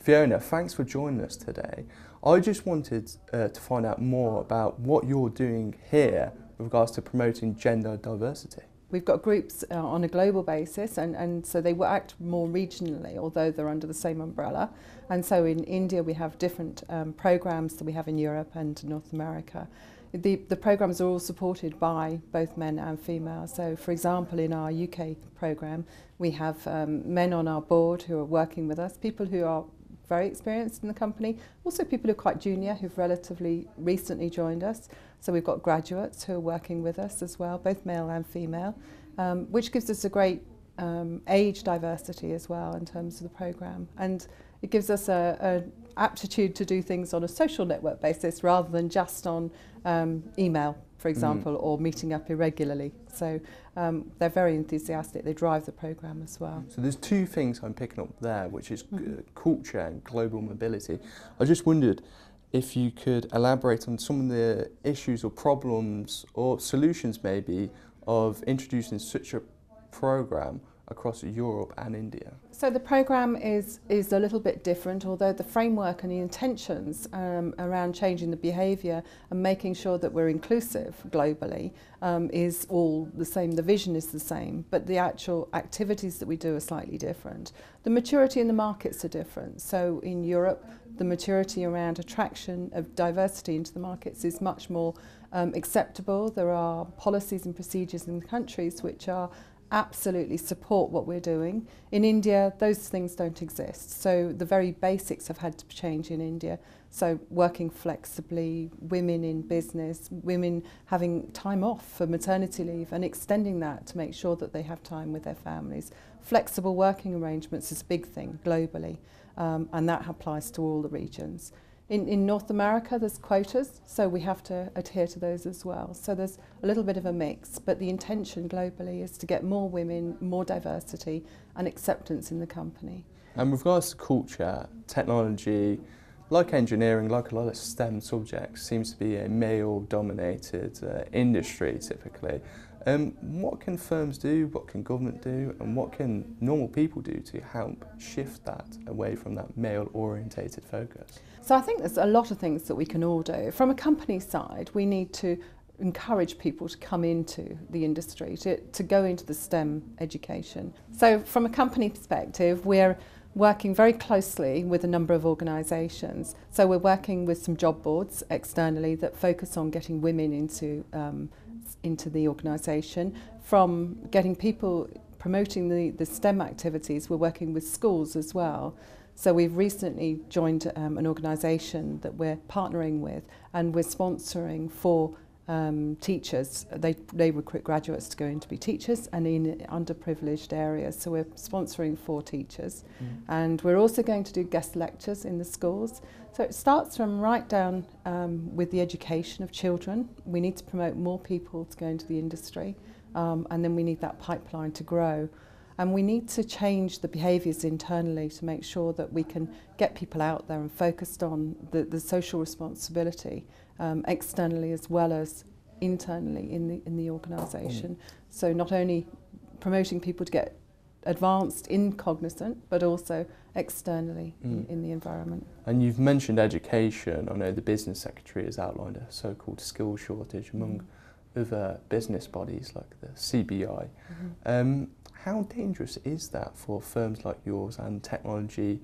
Fiona, thanks for joining us today. I just wanted to find out more about what you're doing here with regards to promoting gender diversity. We've got groups on a global basis and so they act more regionally, although they're under the same umbrella. And so in India we have different programs that we have in Europe and North America. The programs are all supported by both men and female. So for example, in our UK program, we have men on our board who are working with us, people who are very experienced in the company, also people who are quite junior who've relatively recently joined us. So we've got graduates who are working with us as well, both male and female, which gives us a great age diversity as well in terms of the programme. And it gives us an aptitude to do things on a social network basis rather than just on email, for example, or meeting up irregularly. So they're very enthusiastic, they drive the programme as well. So there's two things I'm picking up there, which is culture and global mobility. I just wondered if you could elaborate on some of the issues or problems or solutions maybe of introducing such a programme across Europe and India. So the programme is a little bit different, although the framework and the intentions around changing the behaviour and making sure that we're inclusive globally is all the same. The vision is the same, but the actual activities that we do are slightly different. The maturity in the markets are different. So in Europe, the maturity around attraction of diversity into the markets is much more acceptable. There are policies and procedures in the countries which are absolutely support what we're doing. In India, those things don't exist. So the very basics have had to change in India. So working flexibly, women in business, women having time off for maternity leave and extending that to make sure that they have time with their families. Flexible working arrangements is a big thing globally, and that applies to all the regions. In North America, there's quotas, so we have to adhere to those as well. So there's a little bit of a mix, but the intention globally is to get more women, more diversity and acceptance in the company. And with regards to culture, technology, like engineering, like a lot of STEM subjects, seems to be a male-dominated industry typically. What can firms do, what can government do, and what can normal people do to help shift that away from that male-orientated focus? So I think there's a lot of things that we can all do. From a company side, we need to encourage people to come into the industry, to go into the STEM education. So from a company perspective, we're working very closely with a number of organisations. So we're working with some job boards externally that focus on getting women into the organisation. From getting people promoting the STEM activities, we're working with schools as well. So we've recently joined an organisation that we're partnering with, and we're sponsoring for teachers. They recruit graduates to go in to be teachers and in underprivileged areas. So we're sponsoring for teachers. And we're also going to do guest lectures in the schools. So it starts from right down with the education of children. We need to promote more people to go into the industry, and then we need that pipeline to grow. And we need to change the behaviours internally to make sure that we can get people out there and focused on the social responsibility externally as well as internally in the organisation. So not only promoting people to get advanced in Cognizant, but also externally in the environment. And you've mentioned education. I know the Business Secretary has outlined a so-called skill shortage among other business bodies like the CBI. How dangerous is that for firms like yours and technology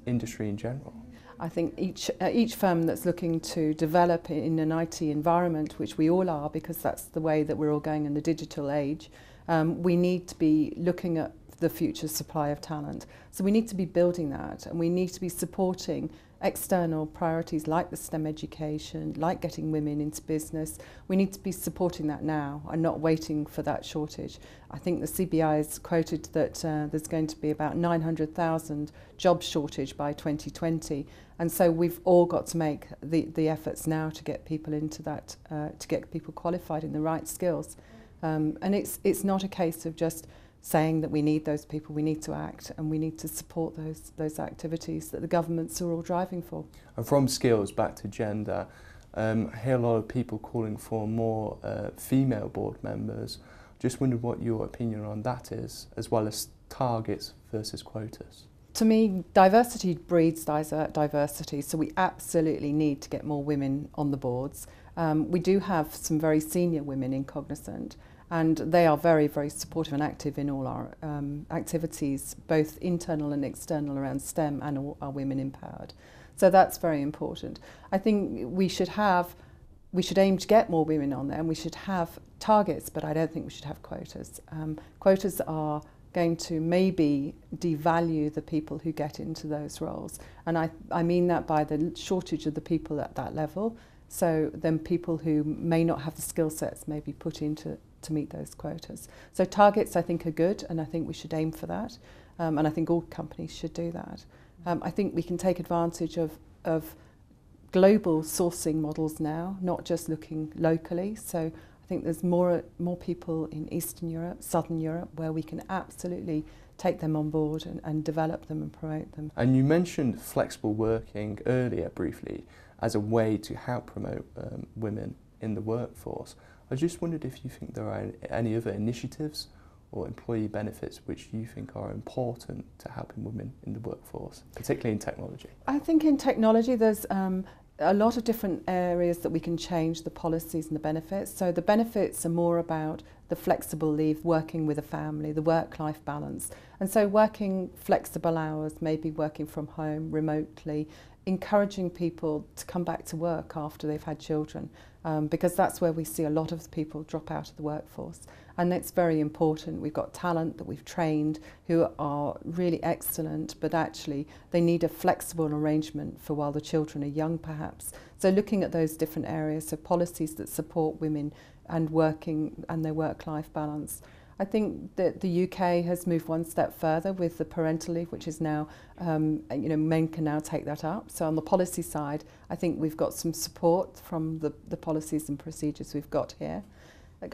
industry in general? I think each firm that's looking to develop in an IT environment, which we all are because that's the way that we're all going in the digital age, we need to be looking at the future supply of talent. So we need to be building that, and we need to be supporting external priorities like the STEM education, like getting women into business. We need to be supporting that now and not waiting for that shortage. I think the CBI has quoted that there's going to be about 900,000 job shortage by 2020. And so we've all got to make the efforts now to get people into that, to get people qualified in the right skills. And it's not a case of just saying that we need those people, we need to act, and we need to support those activities that the governments are all driving for. And from skills back to gender, I hear a lot of people calling for more female board members. Just wondered what your opinion on that is, as well as targets versus quotas. To me, diversity breeds diversity, so we absolutely need to get more women on the boards. We do have some very senior women in Cognizant, and they are very, very supportive and active in all our activities, both internal and external around STEM, and all are women empowered. So that's very important. I think we should aim to get more women on there, and we should have targets, but I don't think we should have quotas. Quotas are going to maybe devalue the people who get into those roles. And I mean that by the shortage of the people at that level. So then people who may not have the skill sets may be put in to meet those quotas. So targets I think are good, and I think we should aim for that. And I think all companies should do that. I think we can take advantage of global sourcing models now, not just looking locally. So I think there's more people in Eastern Europe, Southern Europe, where we can absolutely take them on board and develop them and promote them. And you mentioned flexible working earlier briefly as a way to help promote women in the workforce. I just wondered if you think there are any other initiatives or employee benefits which you think are important to helping women in the workforce, particularly in technology? I think in technology there's a lot of different areas that we can change the policies and the benefits. So the benefits are more about the flexible leave, working with a family, the work-life balance. And so working flexible hours, maybe working from home remotely, encouraging people to come back to work after they've had children, because that's where we see a lot of people drop out of the workforce. And it's very important. We've got talent that we've trained who are really excellent, but actually they need a flexible arrangement for while the children are young perhaps. So looking at those different areas, so policies that support women and working and their work-life balance. I think that the UK has moved one step further with the parental leave, which is now, men can now take that up. So on the policy side, I think we've got some support from the policies and procedures we've got here.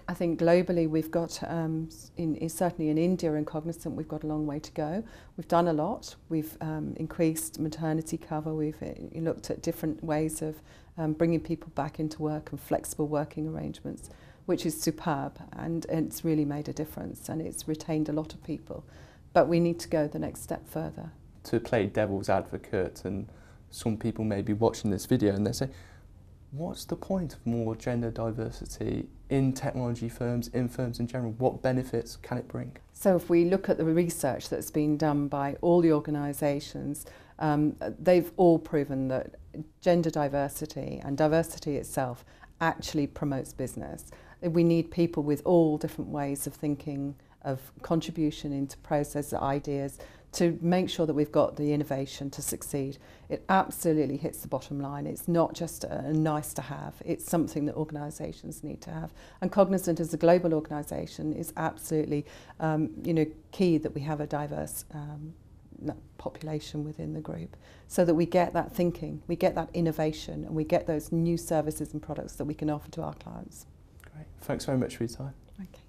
I think globally we've got, certainly in India and Cognizant, we've got a long way to go. We've done a lot. We've increased maternity cover. We've looked at different ways of bringing people back into work and flexible working arrangements, which is superb, and it's really made a difference, and it's retained a lot of people. But we need to go the next step further. To play devil's advocate, and some people may be watching this video and they say, what's the point of more gender diversity in technology firms, in firms in general? What benefits can it bring? So if we look at the research that's been done by all the organisations, they've all proven that gender diversity and diversity itself actually promotes business. We need people with all different ways of thinking, of contribution into process, ideas, to make sure that we've got the innovation to succeed. It absolutely hits the bottom line. It's not just a nice to have, it's something that organisations need to have. And Cognizant as a global organisation is absolutely key that we have a diverse population within the group, so that we get that thinking, we get that innovation, and we get those new services and products that we can offer to our clients. Great. Thanks very much for your time. Okay.